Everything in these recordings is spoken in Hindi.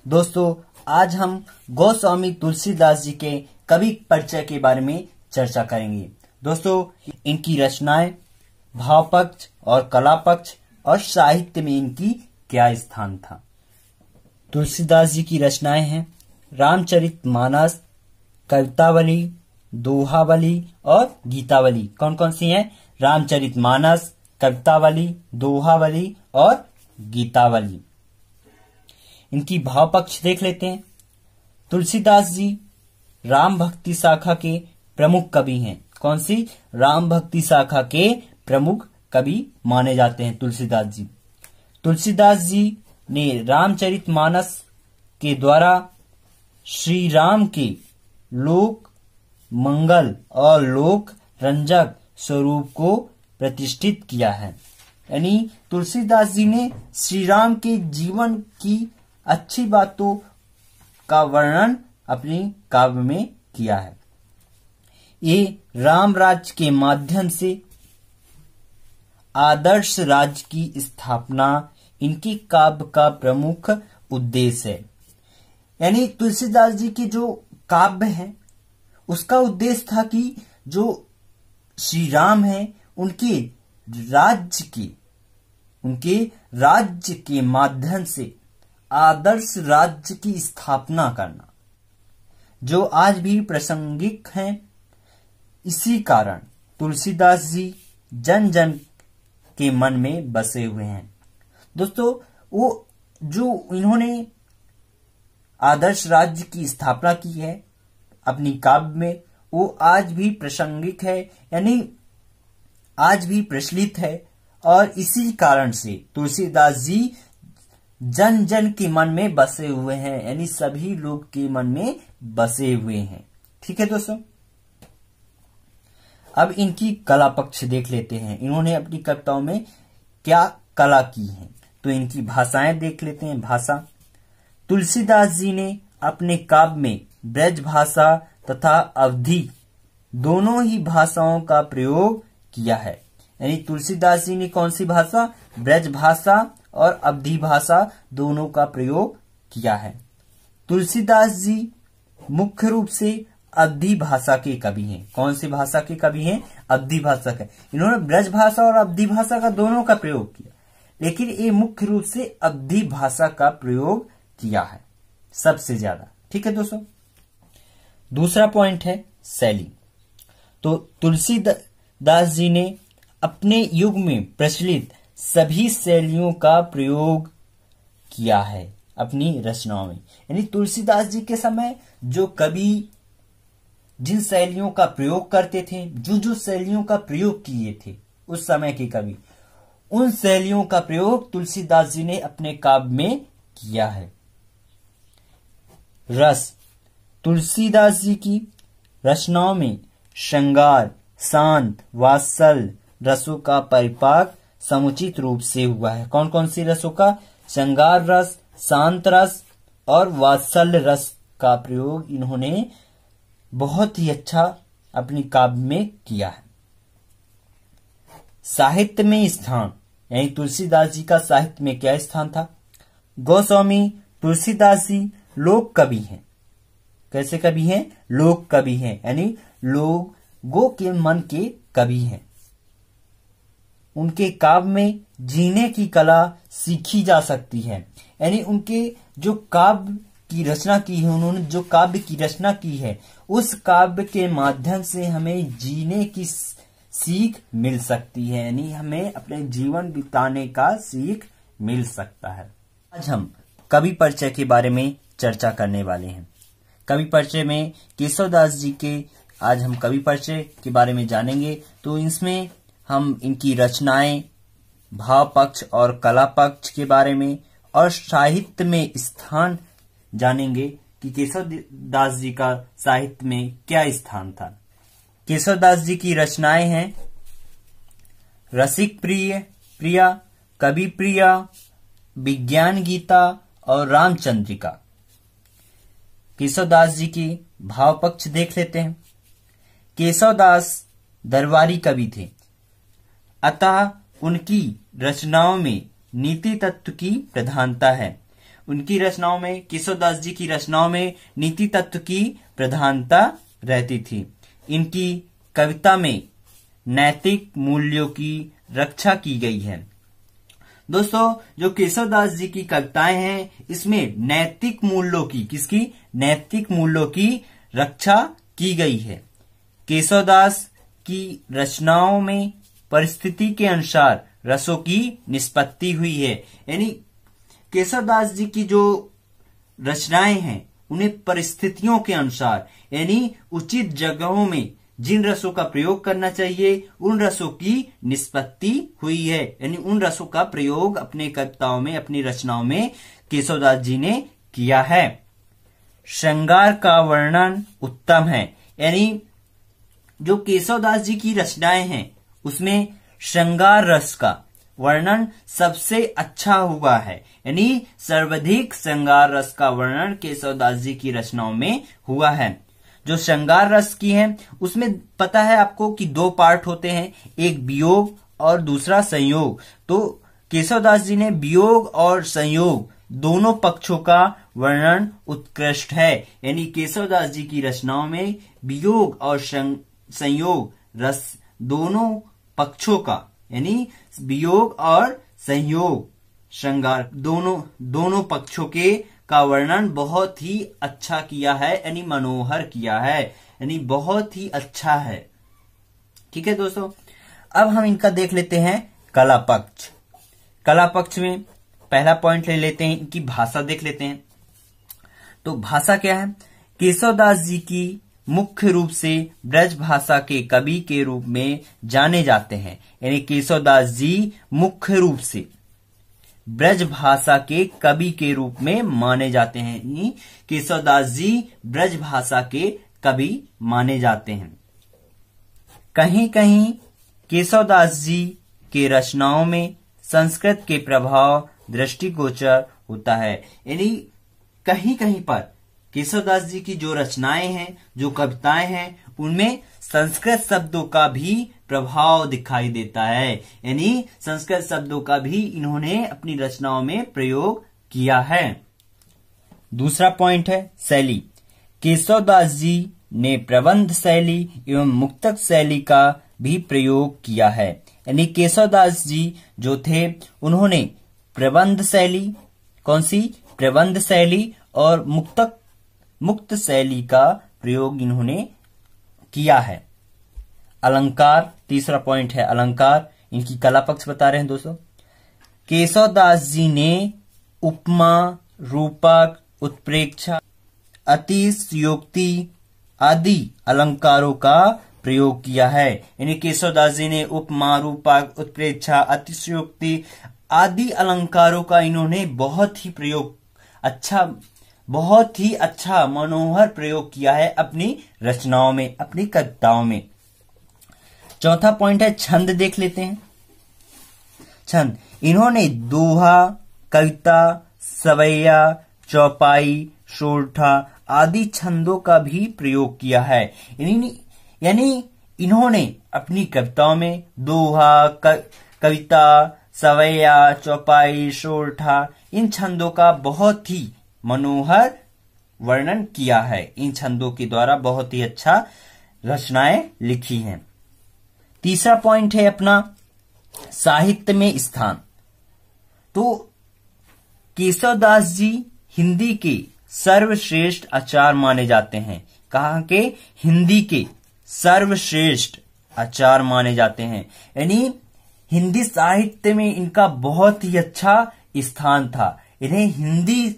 दोस्तों, आज हम गोस्वामी तुलसीदास जी के कवि परिचय के बारे में चर्चा करेंगे। दोस्तों, इनकी रचनाएं भाव पक्ष और कला पक्ष और साहित्य में इनकी क्या स्थान था। तुलसीदास जी की रचनाएं हैं रामचरितमानस, कवितावली, दोहावली और गीतावली। कौन कौन सी हैं? रामचरितमानस, कवितावली, दोहावली और गीतावली। इनकी भाव पक्ष देख लेते हैं। तुलसीदास जी राम भक्ति शाखा के प्रमुख कवि हैं। कौन सी? राम भक्ति शाखा के प्रमुख कवि माने जाते हैं तुलसीदास जी। तुलसीदास जी ने रामचरितमानस के द्वारा श्री राम के लोक मंगल और लोक रंजक स्वरूप को प्रतिष्ठित किया है। यानी तुलसीदास जी ने श्री राम के जीवन की अच्छी बातों का वर्णन अपनी काव्य में किया है। ये राम राज्य के माध्यम से आदर्श राज्य की स्थापना इनकी काव्य का प्रमुख उद्देश्य है। यानी तुलसीदास जी के जो काव्य है उसका उद्देश्य था कि जो श्री राम है उनके राज्य के माध्यम से आदर्श राज्य की स्थापना करना, जो आज भी प्रासंगिक है। इसी कारण तुलसीदास जी जन जन के मन में बसे हुए हैं। दोस्तों, वो जो इन्होंने आदर्श राज्य की स्थापना की है अपनी काव्य में, वो आज भी प्रासंगिक है, यानी आज भी प्रचलित है। और इसी कारण से तुलसीदास जी जन जन के मन में बसे हुए हैं, यानी सभी लोग के मन में बसे हुए हैं। ठीक है दोस्तों, अब इनकी कला पक्ष देख लेते हैं। इन्होंने अपनी कविताओं में क्या कला की है, तो इनकी भाषाएं देख लेते हैं। भाषा, तुलसीदास जी ने अपने काव्य में ब्रज भाषा तथा अवधी दोनों ही भाषाओं का प्रयोग किया है। यानी तुलसीदास जी ने कौन सी भाषा? ब्रज भाषा और अवधी भाषा दोनों का प्रयोग किया है। तुलसीदास जी मुख्य रूप से अवधी भाषा के कवि हैं। कौन सी भाषा के कवि हैं? अवधी भाषा के। इन्होंने ब्रज भाषा और अवधी भाषा का दोनों का प्रयोग किया, लेकिन ये मुख्य रूप से अवधी भाषा का प्रयोग किया है सबसे ज्यादा। ठीक है दोस्तों, दूसरा पॉइंट है शैली। तो तुलसीदास जी ने अपने युग में प्रचलित सभी शैलियों का प्रयोग किया है अपनी रचनाओं में। यानी तुलसीदास जी के समय जो कवि जिन शैलियों का प्रयोग करते थे, जो शैलियों का प्रयोग किए थे उस समय के कवि, उन शैलियों का प्रयोग तुलसीदास जी ने अपने काव्य में किया है। रस, तुलसीदास जी की रचनाओं में श्रृंगार, शांत, वात्सल्य रसों का परिपाक समुचित रूप से हुआ है। कौन कौन सी रसों का? श्रृंगार रस, शांत रस और वात्सल्य रस का प्रयोग इन्होंने बहुत ही अच्छा अपनी काव्य में किया है। साहित्य में स्थान, यानी तुलसीदास जी का साहित्य में क्या स्थान था? गोस्वामी तुलसीदास जी लोक कवि हैं। कैसे कवि हैं? लोक कवि हैं, यानी लोगों के मन के कवि हैं। उनके काव्य में जीने की कला सीखी जा सकती है। यानी उनके जो काव्य की रचना की है, उन्होंने जो काव्य की रचना की है, उस काव्य के माध्यम से हमें जीने की सीख मिल सकती है, यानी हमें अपने जीवन बिताने का सीख मिल सकता है। आज हम कवि परिचय के बारे में चर्चा करने वाले हैं। कवि परिचय में केशवदास जी के आज हम कवि परिचय के बारे में जानेंगे। तो इसमें हम इनकी रचनाएं, भाव पक्ष और कला पक्ष के बारे में और साहित्य में स्थान जानेंगे कि केशवदास जी का साहित्य में क्या स्थान था। केशवदास जी की रचनाएं हैं रसिक प्रिया, कवि प्रिया, विज्ञान गीता और रामचंद्रिका। केशवदास जी की भाव पक्ष देख लेते हैं। केशवदास दरबारी कवि थे, अतः उनकी रचनाओं में नीति तत्व की प्रधानता है। उनकी रचनाओं में, केशवदास जी की रचनाओं में नीति तत्व की प्रधानता रहती थी। इनकी कविता में नैतिक मूल्यों की रक्षा की गई है। दोस्तों, जो केशवदास जी की कविताएं हैं, इसमें नैतिक मूल्यों की, किसकी? नैतिक मूल्यों की रक्षा की गई है। केशवदास की रचनाओं में परिस्थिति के अनुसार रसों की निष्पत्ति हुई है। यानी केशवदास जी की जो रचनाएं हैं, उन्हें परिस्थितियों के अनुसार, यानी उचित जगहों में जिन रसों का प्रयोग करना चाहिए, उन रसों की निष्पत्ति हुई है। यानी उन रसों का प्रयोग अपने कविताओं में, अपनी रचनाओं में केशवदास जी ने किया है। श्रृंगार का वर्णन उत्तम है। यानी जो केशवदास जी की रचनाएं हैं, उसमें श्रृंगार रस का वर्णन सबसे अच्छा हुआ है। यानी सर्वाधिक श्रृंगार रस का वर्णन केशवदास जी की रचनाओं में हुआ है। जो श्रृंगार रस की है, उसमें पता है आपको कि 2 पार्ट होते हैं, एक वियोग और दूसरा संयोग। तो केशवदास जी ने वियोग और संयोग दोनों पक्षों का वर्णन उत्कृष्ट है। यानी केशवदास जी की रचनाओं में वियोग और संयोग रस दोनों पक्षों का, यानी वियोग और संयोग श्रृंगार दोनों पक्षों के का वर्णन बहुत ही अच्छा किया है, यानी मनोहर किया है, यानी बहुत ही अच्छा है। ठीक है दोस्तों, अब हम इनका देख लेते हैं कला पक्ष। कला पक्ष में पहला पॉइंट ले लेते हैं, इनकी भाषा देख लेते हैं। तो भाषा क्या है? केशवदास जी की मुख्य रूप से ब्रज भाषा के कवि के रूप में जाने जाते हैं। यानी केशवदास जी मुख्य रूप से ब्रज भाषा के कवि के रूप में माने जाते हैं। यानी केशवदास जी ब्रज भाषा के कवि माने जाते हैं। कहीं कहीं केशवदास जी के रचनाओं में संस्कृत के प्रभाव दृष्टिगोचर होता है। यानी कहीं कहीं पर केशवदास जी की जो रचनाएं हैं, जो कविताएं हैं, उनमें संस्कृत शब्दों का भी प्रभाव दिखाई देता है। यानी संस्कृत शब्दों का भी इन्होंने अपनी रचनाओं में प्रयोग किया है। दूसरा पॉइंट है शैली। केशवदास जी ने प्रबंध शैली एवं मुक्तक शैली का भी प्रयोग किया है। यानी केशवदास जी जो थे, उन्होंने प्रबंध शैली, कौन सी? प्रबंध शैली और मुक्त शैली का प्रयोग इन्होंने किया है। अलंकार, तीसरा पॉइंट है अलंकार। इनकी कला पक्ष बता रहे हैं दोस्तों। केशवदास जी ने उपमा, रूपक, उत्प्रेक्षा, अतिशयोक्ति आदि अलंकारों का प्रयोग किया है। यानी केशवदास जी ने उपमा, रूपक, उत्प्रेक्षा, अतिशयोक्ति आदि अलंकारों का इन्होंने बहुत ही अच्छा मनोहर प्रयोग किया है अपनी रचनाओं में, अपनी कविताओं में। चौथा पॉइंट है छंद, देख लेते हैं। छंद, इन्होंने दोहा, कविता, सवैया, चौपाई, सोरठा आदि छंदों का भी प्रयोग किया है। यानी इन्होंने अपनी कविताओं में दोहा, कविता, सवैया, चौपाई, सोरठा इन छंदों का बहुत ही मनोहर वर्णन किया है। इन छंदों के द्वारा बहुत ही अच्छा रचनाएं लिखी हैं। तीसरा पॉइंट है अपना साहित्य में स्थान। तो केशवदास जी हिंदी के सर्वश्रेष्ठ आचार्य माने जाते हैं। कहाँ के? हिंदी के सर्वश्रेष्ठ आचार्य माने जाते हैं। यानी हिंदी साहित्य में इनका बहुत ही अच्छा स्थान था। इन्हें हिंदी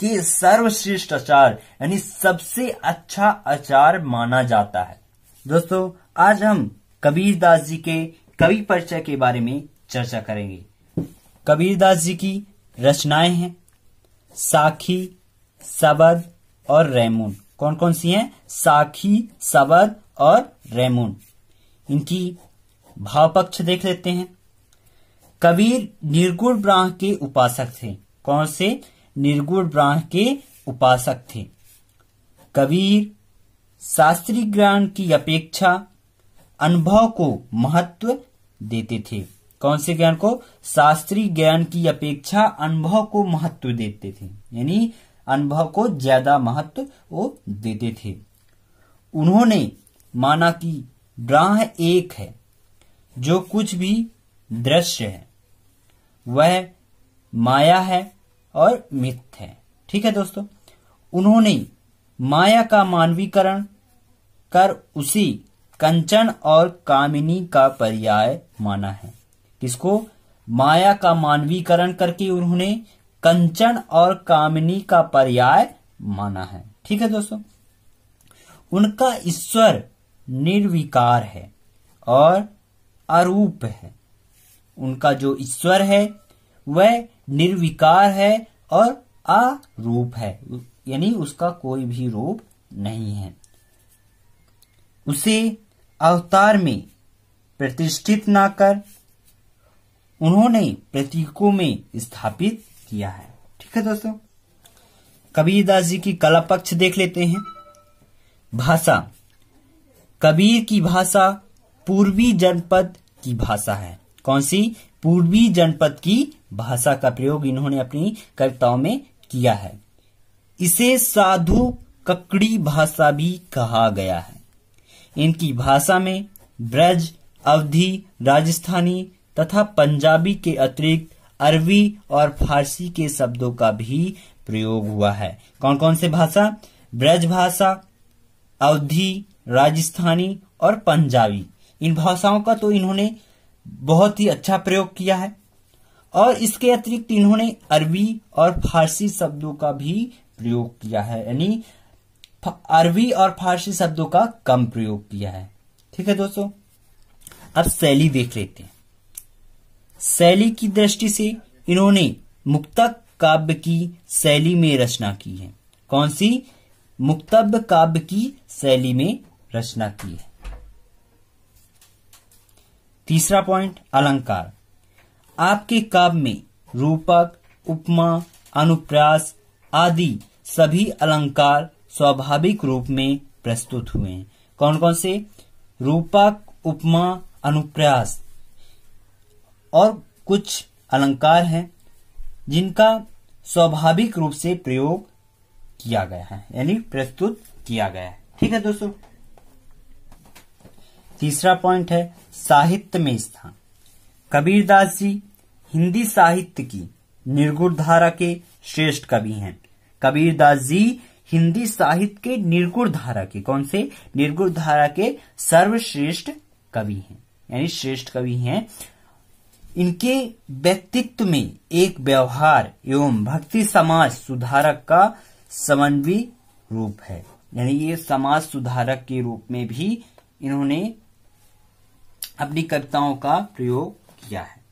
के सर्वश्रेष्ठ आचार्य यानी सबसे अच्छा आचार्य माना जाता है। दोस्तों, आज हम कबीरदास जी के कवि परिचय के बारे में चर्चा करेंगे। कबीरदास जी की रचनाएं हैं साखी, सबद और रैमून। कौन कौन सी हैं? साखी, सबद और रैमून। इनकी भाव पक्ष देख लेते हैं। कबीर निर्गुण ब्रह्म के उपासक थे। कौन से? निर्गुण ब्रह्म के उपासक थे। कबीर शास्त्रीय ज्ञान की अपेक्षा अनुभव को महत्व देते थे। कौन से ज्ञान को? शास्त्रीय ज्ञान की अपेक्षा अनुभव को महत्व देते थे, यानी अनुभव को ज्यादा महत्व वो देते थे। उन्होंने माना कि ब्रह्म एक है, जो कुछ भी दृश्य है वह माया है और मिथ्या है। ठीक है दोस्तों, उन्होंने माया का मानवीकरण कर उसे कंचन और कामिनी का पर्याय माना है। किसको? माया का मानवीकरण करके उन्होंने कंचन और कामिनी का पर्याय माना है। ठीक है दोस्तों, उनका ईश्वर निर्विकार है और अरूप है। उनका जो ईश्वर है वह निर्विकार है और अरूप है, यानी उसका कोई भी रूप नहीं है। उसे अवतार में प्रतिष्ठित न कर उन्होंने प्रतीकों में स्थापित किया है। ठीक है दोस्तों, कबीरदास जी की कला पक्ष देख लेते हैं। भाषा, कबीर की भाषा पूर्वी जनपद की भाषा है। कौन सी? पूर्वी जनपद की भाषा का प्रयोग इन्होंने अपनी कविताओं में किया है। इसे साधु ककड़ी भाषा भी कहा गया है। इनकी भाषा में ब्रज, अवधी, राजस्थानी तथा पंजाबी के अतिरिक्त अरबी और फारसी के शब्दों का भी प्रयोग हुआ है। कौन कौन से भाषा? ब्रज भाषा, अवधी, राजस्थानी और पंजाबी। इन भाषाओं का तो इन्होंने बहुत ही अच्छा प्रयोग किया है और इसके अतिरिक्त इन्होंने अरबी और फारसी शब्दों का भी प्रयोग किया है, यानी अरबी और फारसी शब्दों का कम प्रयोग किया है। ठीक है दोस्तों, अब शैली देख लेते हैं। शैली की दृष्टि से इन्होंने मुक्तक काव्य की शैली में रचना की है। कौन सी? मुक्तब काव्य की शैली में रचना की है। तीसरा पॉइंट, अलंकार। आपके काव्य में रूपक, उपमा, अनुप्रास आदि सभी अलंकार स्वाभाविक रूप में प्रस्तुत हुए हैं। कौन कौन से? रूपक, उपमा, अनुप्रास और कुछ अलंकार हैं जिनका स्वाभाविक रूप से प्रयोग किया गया है, यानी प्रस्तुत किया गया है। ठीक है दोस्तों, तीसरा पॉइंट है साहित्य में स्थान। कबीरदास जी हिंदी साहित्य की निर्गुण धारा के श्रेष्ठ कवि हैं। कबीरदास जी हिंदी साहित्य के निर्गुण धारा के, कौन से? निर्गुण धारा के सर्वश्रेष्ठ कवि हैं, यानी श्रेष्ठ कवि हैं। इनके व्यक्तित्व में एक व्यवहार एवं भक्ति समाज सुधारक का समन्वय रूप है, यानी ये समाज सुधारक के रूप में भी इन्होंने अपनी कविताओं का प्रयोग किया है।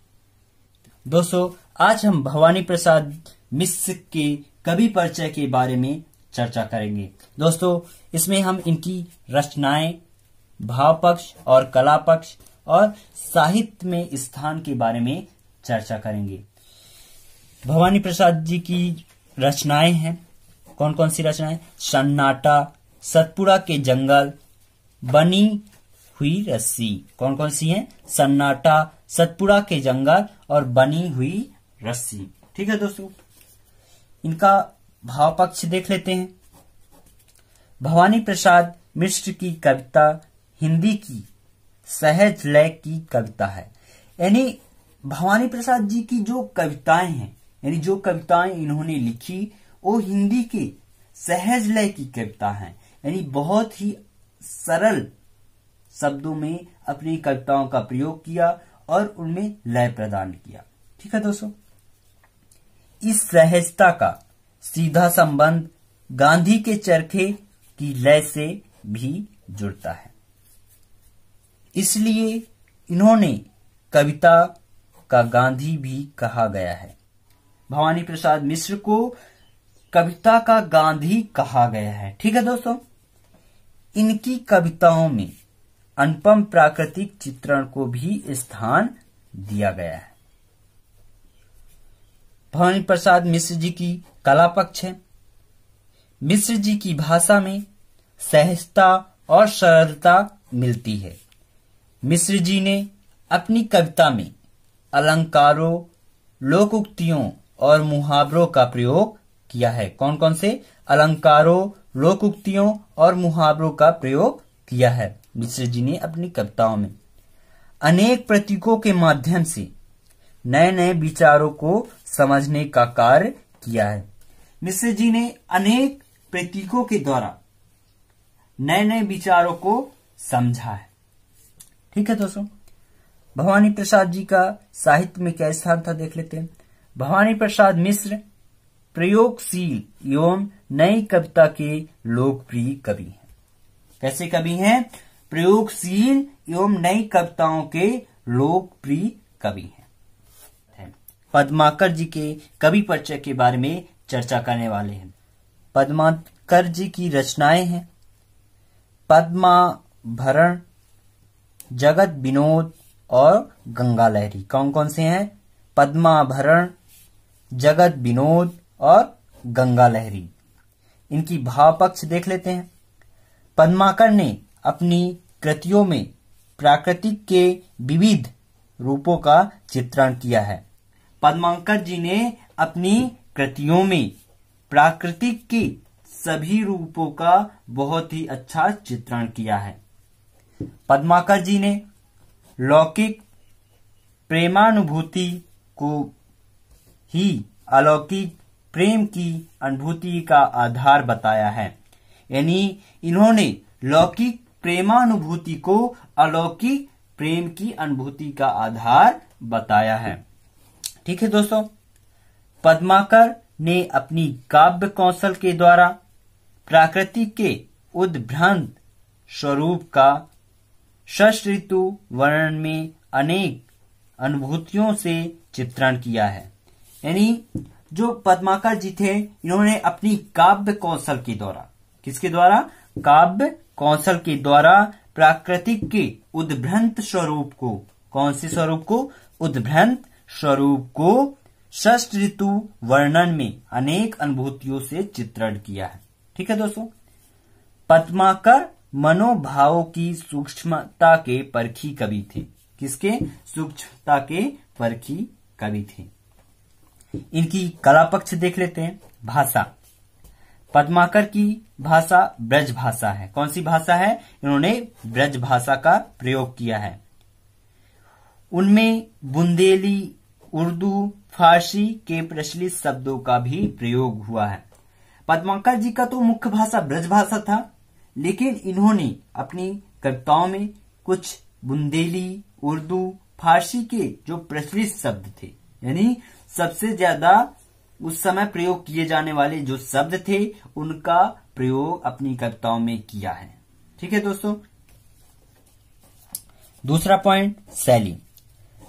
दोस्तों, आज हम भवानी प्रसाद मिश्र के कवि परिचय के बारे में चर्चा करेंगे। दोस्तों, इसमें हम इनकी रचनाएं, भाव पक्ष और कला पक्ष और साहित्य में स्थान के बारे में चर्चा करेंगे। भवानी प्रसाद जी की रचनाएं हैं। कौन कौन सी रचनाएं? सन्नाटा, सतपुड़ा के जंगल, बनी हुई रस्सी। कौन कौन सी हैं? सन्नाटा, सतपुड़ा के जंगल और बनी हुई रस्सी। ठीक है दोस्तों, इनका भाव पक्ष देख लेते हैं। भवानी प्रसाद मिश्र की कविता हिंदी की सहज लय की कविता है, यानी भवानी प्रसाद जी की जो कविताएं हैं, यानी जो कविताएं इन्होंने लिखी वो हिंदी के सहज लय की कविता है, यानी बहुत ही सरल शब्दों में अपनी कविताओं का प्रयोग किया और उनमें लय प्रदान किया। ठीक है दोस्तों, इस सहजता का सीधा संबंध गांधी के चरखे की लय से भी जुड़ता है, इसलिए इन्होंने कविता का गांधी भी कहा गया है। भवानी प्रसाद मिश्र को कविता का गांधी कहा गया है। ठीक है दोस्तों, इनकी कविताओं में अनुपम प्राकृतिक चित्रण को भी स्थान दिया गया है। भवानी प्रसाद मिश्र जी की कला पक्ष है। मिश्र जी की भाषा में सहजता और सरलता मिलती है। मिश्र जी ने अपनी कविता में अलंकारों, लोकोक्तियों और मुहावरों का प्रयोग किया है। कौन कौन से अलंकारों, लोकोक्तियों और मुहावरों का प्रयोग किया है मिश्र जी ने अपनी कविताओं में। अनेक प्रतीकों के माध्यम से नए नए विचारों को समझने का कार्य किया है। मिश्र जी ने अनेक प्रतीकों के द्वारा नए नए विचारों को समझा है। ठीक है दोस्तों, भवानी प्रसाद जी का साहित्य में क्या स्थान था देख लेते हैं। भवानी प्रसाद मिश्र प्रयोगशील एवं नई कविता के लोकप्रिय कवि हैं। कैसे कवि हैं? प्रयोगशील एवं नई कविताओं के लोकप्रिय कवि हैं। पद्माकर जी के कवि परिचय के बारे में चर्चा करने वाले हैं। पद्माकर जी की रचनाएं हैं पद्माभरण, जगत विनोद और गंगा लहरी। कौन कौन से हैं? पद्माभरण, जगत विनोद और गंगा लहरी। इनकी भाव पक्ष देख लेते हैं। पद्माकर ने अपनी कृतियों में प्राकृतिक के विविध रूपों का चित्रण किया है। पद्माकर जी ने अपनी कृतियों में प्राकृतिक के सभी रूपों का बहुत ही अच्छा चित्रण किया है। पद्माकर जी ने लौकिक प्रेमानुभूति को ही अलौकिक प्रेम की अनुभूति का आधार बताया है। यानी इन्होंने लौकिक प्रेमानुभूति को अलौकिक प्रेम की अनुभूति का आधार बताया है। ठीक है दोस्तों, पद्माकर ने अपनी काव्य कौशल के द्वारा प्रकृति के उद्भ्रांत स्वरूप का षष्ठ ऋतु वर्णन में अनेक अनुभूतियों से चित्रण किया है। यानी जो पद्माकर जी थे, इन्होंने अपनी काव्य कौशल के द्वारा, किसके द्वारा? काव्य कौशल के द्वारा प्राकृतिक के उद्भ्रांत स्वरूप को, कौन से स्वरूप को? उद्भ्रांत स्वरूप को षष्ठ ऋतु वर्णन में अनेक अनुभूतियों से चित्रण किया है। ठीक है दोस्तों, पद्माकर मनोभावों की सूक्ष्मता के परखी कवि थे। किसके? सूक्ष्मता के परखी कवि थे। इनकी कला पक्ष देख लेते हैं। भाषा, पद्माकर की भाषा ब्रज भाषा है। कौन सी भाषा है? इन्होंने ब्रज भाषा का प्रयोग किया है। उनमें बुंदेली, उर्दू, फारसी के प्रचलित शब्दों का भी प्रयोग हुआ है। पद्माकर जी का तो मुख्य भाषा ब्रज भाषा था, लेकिन इन्होंने अपनी कविताओं में कुछ बुंदेली, उर्दू, फारसी के जो प्रचलित शब्द थे, यानी सबसे ज्यादा उस समय प्रयोग किए जाने वाले जो शब्द थे, उनका प्रयोग अपनी कविताओं में किया है। ठीक है दोस्तों, दूसरा पॉइंट, शैली।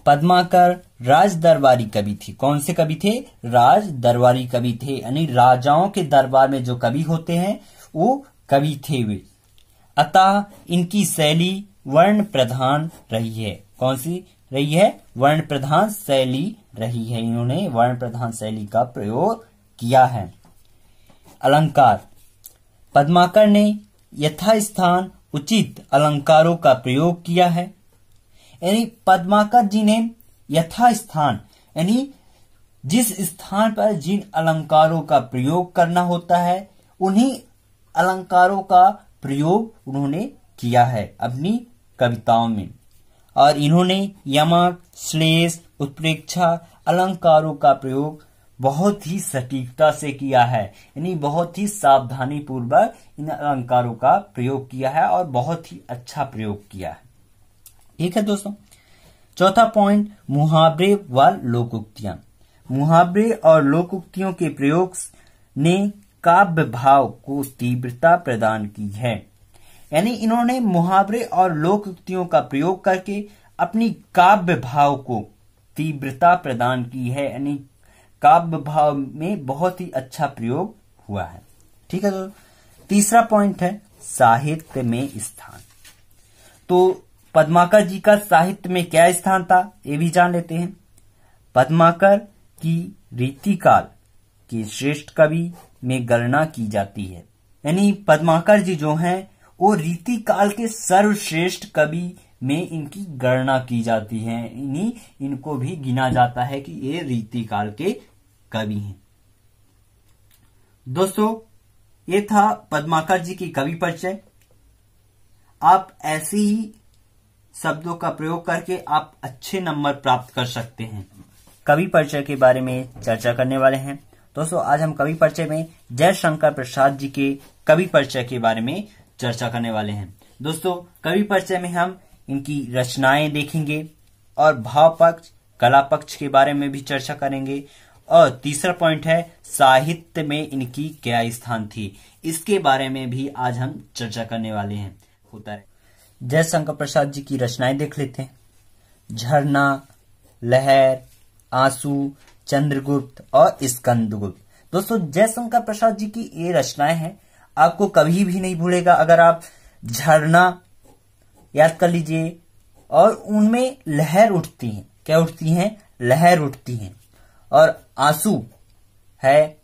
पद्माकर राज दरबारी कवि थे। कौन से कवि थे? राज दरबारी कवि थे। यानी राजाओं के दरबार में जो कवि होते हैं वो कवि थे वे। अतः इनकी शैली वर्ण प्रधान रही है। कौन सी रही है? वर्ण प्रधान शैली रही है। इन्होंने वर्ण प्रधान शैली का प्रयोग किया है। अलंकार, पद्माकर ने यथास्थान उचित अलंकारों का प्रयोग किया है। यानी पद्माकर जी ने यथास्थान, यानी जिस स्थान पर जिन अलंकारों का प्रयोग करना होता है, उन्हीं अलंकारों का प्रयोग उन्होंने किया है अपनी कविताओं में। और इन्होंने यमक, श्लेष, उत्प्रेक्षा अलंकारों का प्रयोग बहुत ही सटीकता से किया है। यानी बहुत ही सावधानी पूर्वक इन अलंकारों का प्रयोग किया है और बहुत ही अच्छा प्रयोग किया है। ठीक है दोस्तों, चौथा पॉइंट, मुहावरे व लोकोक्तियां। मुहावरे और लोकोक्तियों के प्रयोग ने काव्य भाव को तीव्रता प्रदान की है। यानी इन्होंने मुहावरे और लोकोक्तियों का प्रयोग करके अपनी काव्य भाव को तीव्रता प्रदान की है। यानी काव्य भाव में बहुत ही अच्छा प्रयोग हुआ है। ठीक है दोस्तों, तीसरा पॉइंट है साहित्य में स्थान। तो पद्माकर जी का साहित्य में क्या स्थान था, ये भी जान लेते हैं। पद्माकर की रीतिकाल के श्रेष्ठ कवि में गणना की जाती है। यानी पद्माकर जी जो हैं वो रीतिकाल के सर्वश्रेष्ठ कवि में इनकी गणना की जाती है, इनको भी गिना जाता है कि ये रीतिकाल के कवि हैं। दोस्तों, ये था पद्माकर जी की कवि परिचय। आप ऐसे ही शब्दों का प्रयोग करके आप अच्छे नंबर प्राप्त कर सकते हैं। कवि परिचय के बारे में चर्चा करने वाले हैं। दोस्तों, आज हम कवि परिचय में जयशंकर प्रसाद जी के कवि परिचय के बारे में चर्चा करने वाले हैं। दोस्तों, कवि परिचय में हम इनकी रचनाएं देखेंगे और भाव पक्ष, कला पक्ष के बारे में भी चर्चा करेंगे। और तीसरा पॉइंट है साहित्य में इनकी क्या स्थान थी, इसके बारे में भी आज हम चर्चा करने वाले हैं। होता है जयशंकर प्रसाद जी की रचनाएं देख लेते हैं। झरना, लहर, आंसू, चंद्रगुप्त और स्कंदगुप्त। दोस्तों, जयशंकर प्रसाद जी की ये रचनाएं हैं, आपको कभी भी नहीं भूलेगा। अगर आप झरना याद कर लीजिए, और उनमें लहर उठती है। क्या उठती हैं? लहर उठती हैं। और आंसू है,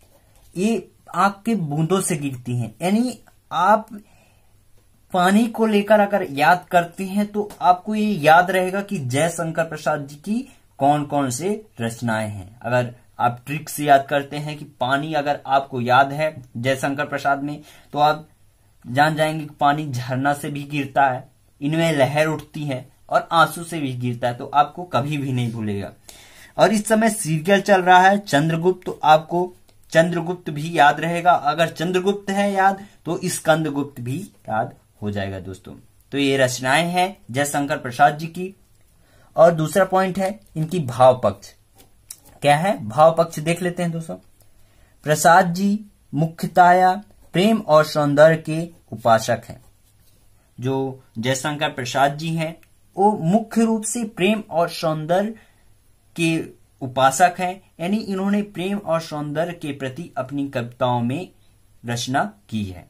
ये आंख के बूंदों से गिरती हैं। यानी आप पानी को लेकर अगर याद करते हैं तो आपको ये याद रहेगा कि जयशंकर प्रसाद जी की कौन कौन से रचनाएं हैं। अगर आप ट्रिक से याद करते हैं कि पानी अगर आपको याद है जयशंकर प्रसाद में, तो आप जान जाएंगे कि पानी झरना से भी गिरता है, इनमें लहर उठती है और आंसू से भी गिरता है, तो आपको कभी भी नहीं भूलेगा। और इस समय सीरियल चल रहा है चंद्रगुप्त, तो आपको चंद्रगुप्त भी याद रहेगा। अगर चंद्रगुप्त है याद तो स्कंदगुप्त भी याद हो जाएगा। दोस्तों, तो ये रचनाएं हैं जयशंकर प्रसाद जी की। और दूसरा पॉइंट है इनकी भाव पक्ष। क्या है? भाव पक्ष देख लेते हैं। दोस्तों, प्रसाद जी मुख्यतया प्रेम और सौंदर्य के उपासक हैं। जो जयशंकर प्रसाद जी हैं वो मुख्य रूप से प्रेम और सौंदर्य के उपासक हैं। यानी इन्होंने प्रेम और सौंदर्य के प्रति अपनी कविताओं में रचना की है।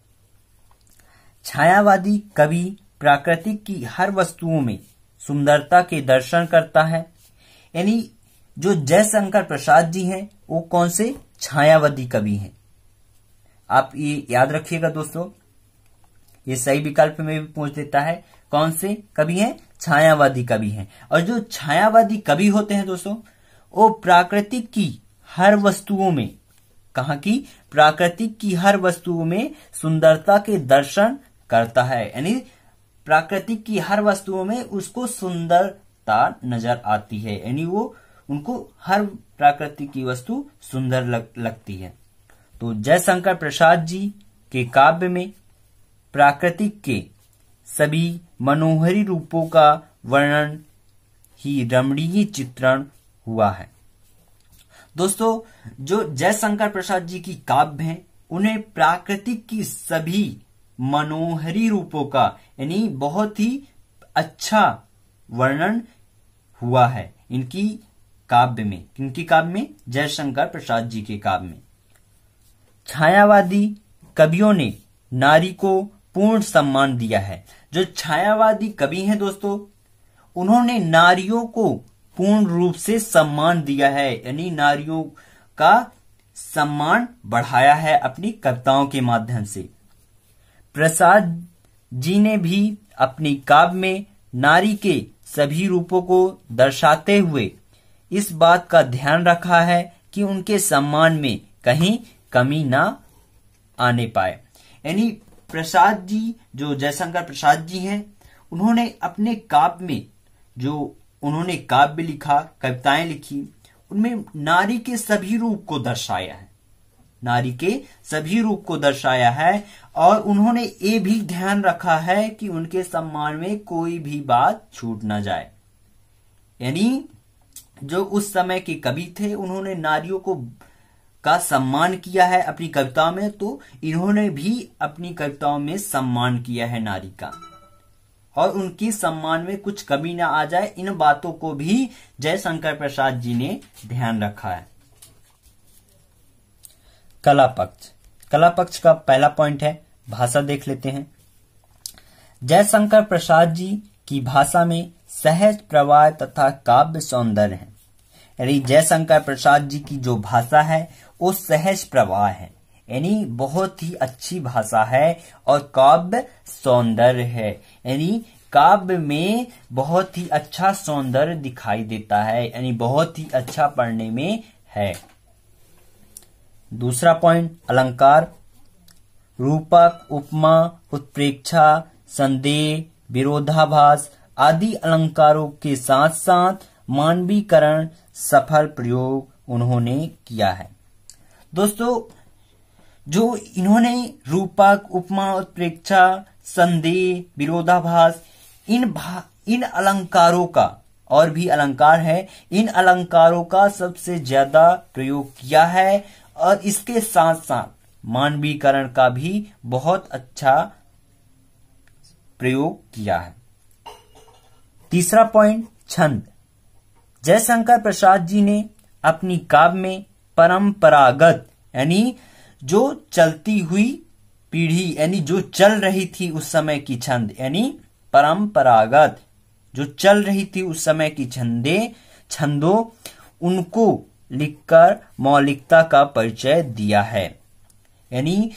छायावादी कवि प्राकृतिक की हर वस्तुओं में सुंदरता के दर्शन करता है। यानी जो जयशंकर प्रसाद जी हैं वो कौन से? छायावादी कवि हैं। आप ये याद रखिएगा दोस्तों, ये सही विकल्प में भी पूछ देता है। कौन से कवि हैं? छायावादी कवि हैं। और जो छायावादी कवि होते हैं दोस्तों, वो प्राकृतिक की हर वस्तुओं में, कहाँ की? प्राकृतिक की हर वस्तुओं में सुंदरता के दर्शन करता है। यानी प्राकृतिक की हर वस्तुओं में उसको सुंदरता नजर आती है। यानी वो उनको हर प्राकृतिक की वस्तु सुंदर लगती है। तो जयशंकर प्रसाद जी के काव्य में प्राकृतिक के सभी मनोहरी रूपों का वर्णन ही रमणीय चित्रण हुआ है। दोस्तों, जो जयशंकर प्रसाद जी की काव्य हैं उन्हें प्राकृतिक की सभी मनोहरी रूपों का, यानी बहुत ही अच्छा वर्णन हुआ है इनकी काव्य में। किनकी काव्य में? जयशंकर प्रसाद जी के काव्य में। छायावादी कवियों ने नारी को पूर्ण सम्मान दिया है। जो छायावादी कवि हैं दोस्तों, उन्होंने नारियों को पूर्ण रूप से सम्मान दिया है। यानी नारियों का सम्मान बढ़ाया है अपनी कविताओं के माध्यम से। प्रसाद जी ने भी अपनी काव्य में नारी के सभी रूपों को दर्शाते हुए इस बात का ध्यान रखा है कि उनके सम्मान में कहीं कमी ना आने पाए। यानी प्रसाद जी, जो जयशंकर प्रसाद जी हैं, उन्होंने अपने काव्य में जो उन्होंने काव्य लिखा, कविताएं लिखी, उनमें नारी के सभी रूप को दर्शाया है। नारी के सभी रूप को दर्शाया है और उन्होंने ये भी ध्यान रखा है कि उनके सम्मान में कोई भी बात छूट ना जाए। यानी जो उस समय के कवि थे उन्होंने नारियों को का सम्मान किया है अपनी कविताओं में, तो इन्होंने भी अपनी कविताओं में सम्मान किया है नारी का, और उनकी सम्मान में कुछ कमी ना आ जाए, इन बातों को भी जयशंकर प्रसाद जी ने ध्यान रखा है। कला पक्ष। कला पक्ष का पहला पॉइंट है भाषा। देख लेते हैं। जयशंकर प्रसाद जी की भाषा में सहज प्रवाह तथा काव्य सौंदर्य है। यानी जयशंकर प्रसाद जी की जो भाषा है वो सहज प्रवाह है, यानी बहुत ही अच्छी भाषा है और काव्य सौंदर्य है। यानी काव्य में बहुत ही अच्छा सौंदर्य दिखाई देता है, यानी बहुत ही अच्छा पढ़ने में है। दूसरा पॉइंट, अलंकार। रूपक, उपमा, उत्प्रेक्षा, संदेह, विरोधाभास आदि अलंकारों के साथ साथ मानवीकरण सफल प्रयोग उन्होंने किया है। दोस्तों, जो इन्होंने रूपक, उपमा, उत्प्रेक्षा, संदेह, विरोधाभास इन अलंकारों का, और भी अलंकार है, इन अलंकारों का सबसे ज्यादा प्रयोग किया है और इसके साथ साथ मानवीकरण का भी बहुत अच्छा प्रयोग किया है। तीसरा पॉइंट, छंद। जयशंकर प्रसाद जी ने अपनी काव्य में परंपरागत यानी जो चलती हुई पीढ़ी यानी जो चल रही थी उस समय की छंद, यानी परंपरागत जो चल रही थी उस समय की छंदों उनको लिखकर मौलिकता का परिचय दिया है। यानी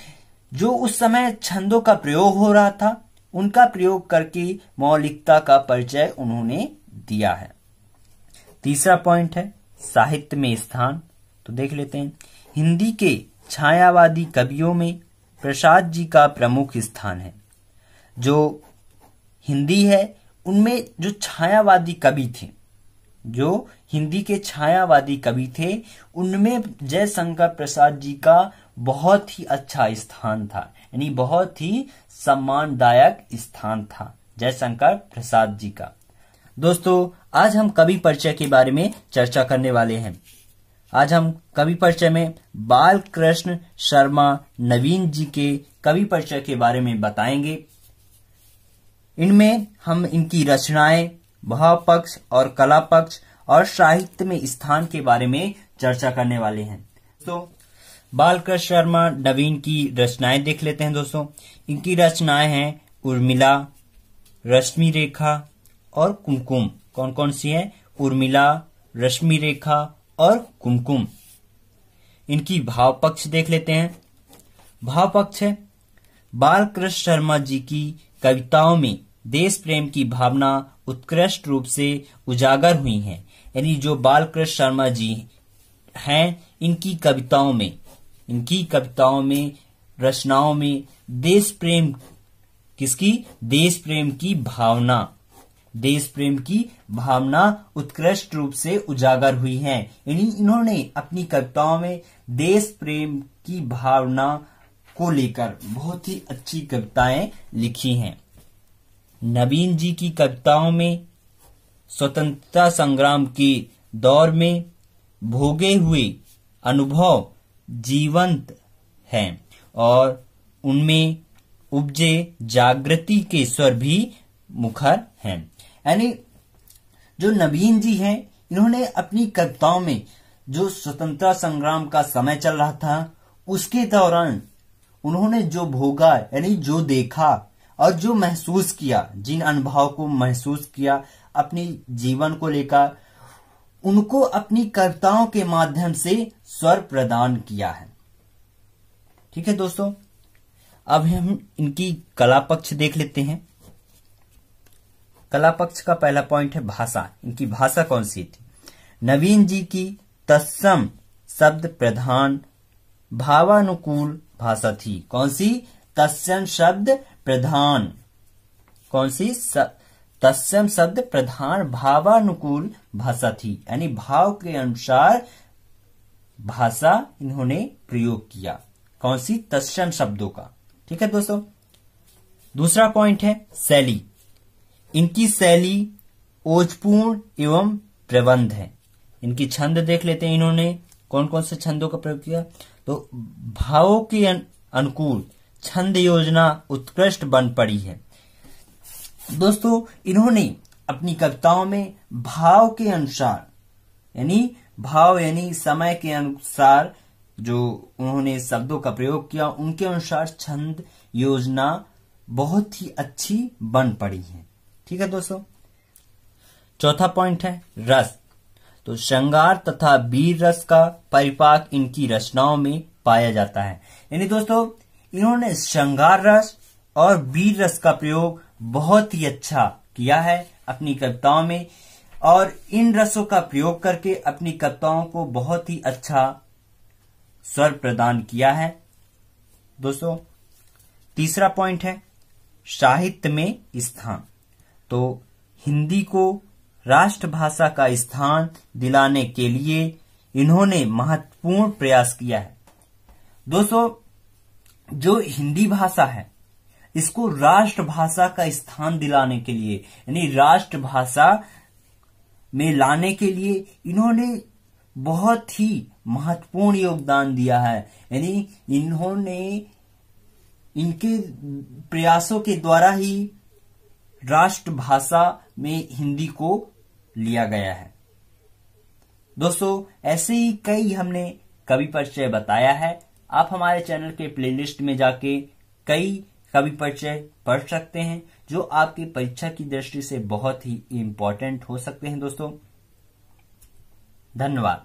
जो उस समय छंदों का प्रयोग हो रहा था उनका प्रयोग करके मौलिकता का परिचय उन्होंने दिया है। तीसरा पॉइंट है साहित्य में स्थान। तो देख लेते हैं, हिंदी के छायावादी कवियों में प्रसाद जी का प्रमुख स्थान है। जो हिंदी है उनमें जो छायावादी कवि थे, जो हिंदी के छायावादी कवि थे, उनमें जयशंकर प्रसाद जी का बहुत ही अच्छा स्थान था, यानी बहुत ही सम्मानदायक स्थान था जयशंकर प्रसाद जी का। दोस्तों, आज हम कवि परिचय के बारे में चर्चा करने वाले हैं। आज हम कवि परिचय में बालकृष्ण शर्मा नवीन जी के कवि परिचय के बारे में बताएंगे। इनमें हम इनकी रचनाएं, भाव पक्ष और कला पक्ष और साहित्य में स्थान के बारे में चर्चा करने वाले हैं। तो बालकृष्ण शर्मा नवीन की रचनाएं देख लेते हैं। दोस्तों, इनकी रचनाएं हैं उर्मिला, रश्मि रेखा और कुमकुम। कौन कौन सी हैं? उर्मिला, रश्मि रेखा और कुमकुम। इनकी भाव पक्ष देख लेते हैं। भाव पक्ष है, बालकृष्ण शर्मा जी की कविताओं में देश प्रेम की भावना उत्कृष्ट रूप से उजागर हुई है। यानी जो बालकृष्ण शर्मा जी हैं, इनकी कविताओं में रचनाओं में देश प्रेम की भावना उत्कृष्ट रूप से उजागर हुई है। यानी इन्होंने अपनी कविताओं में देश प्रेम की भावना को लेकर बहुत ही अच्छी कविताएं लिखी हैं। नवीन जी की कविताओं में स्वतंत्रता संग्राम के दौर में भोगे हुए अनुभव जीवंत हैं और उनमें उपजे जागृति के स्वर भी मुखर हैं। यानी जो नवीन जी हैं, इन्होंने अपनी कविताओं में जो स्वतंत्रता संग्राम का समय चल रहा था उसके दौरान उन्होंने जो भोगा यानी जो देखा और जो महसूस किया, जिन अनुभव को महसूस किया अपनी जीवन को लेकर, उनको अपनी कविताओं के माध्यम से स्वर प्रदान किया है। ठीक है दोस्तों, अब हम इनकी कला पक्ष देख लेते हैं। कला पक्ष का पहला पॉइंट है भाषा। इनकी भाषा कौन सी थी? नवीन जी की तत्सम शब्द प्रधान भावानुकूल भाषा थी। कौन सी? तत्सम शब्द प्रधान। कौन सी? तत्सम शब्द प्रधान भावानुकूल भाषा थी, यानी भाव के अनुसार भाषा इन्होंने प्रयोग किया। कौन सी? तत्सम शब्दों का। ठीक है दोस्तों, दूसरा पॉइंट है शैली। इनकी शैली ओजपूर्ण एवं प्रबंध है। इनकी छंद देख लेते हैं। इन्होंने कौन कौन से छंदों का प्रयोग किया? तो भावों के अनुकूल छंद योजना उत्कृष्ट बन पड़ी है। दोस्तों, इन्होंने अपनी कविताओं में भाव के अनुसार यानी समय के अनुसार जो उन्होंने शब्दों का प्रयोग किया, उनके अनुसार छंद योजना बहुत ही अच्छी बन पड़ी है। ठीक है दोस्तों, चौथा पॉइंट है रस। तो श्रृंगार तथा वीर रस का परिपाक इनकी रचनाओं में पाया जाता है। यानी दोस्तों, इन्होंने श्रृंगार रस और वीर रस का प्रयोग बहुत ही अच्छा किया है अपनी कविताओं में और इन रसों का प्रयोग करके अपनी कविताओं को बहुत ही अच्छा स्वर प्रदान किया है। दोस्तों, तीसरा पॉइंट है साहित्य में स्थान। तो हिंदी को राष्ट्रभाषा का स्थान दिलाने के लिए इन्होंने महत्वपूर्ण प्रयास किया है। दोस्तों, जो हिंदी भाषा है इसको राष्ट्रभाषा का स्थान दिलाने के लिए यानी राष्ट्रभाषा में लाने के लिए इन्होंने बहुत ही महत्वपूर्ण योगदान दिया है। यानी इन्होंने इनके प्रयासों के द्वारा ही राष्ट्रभाषा में हिंदी को लिया गया है। दोस्तों, ऐसे ही कई हमने कवि परिचय बताया है। आप हमारे चैनल के प्लेलिस्ट में जाके कई कवि परिचय पढ़ सकते हैं जो आपकी परीक्षा की दृष्टि से बहुत ही इम्पोर्टेंट हो सकते हैं। दोस्तों, धन्यवाद।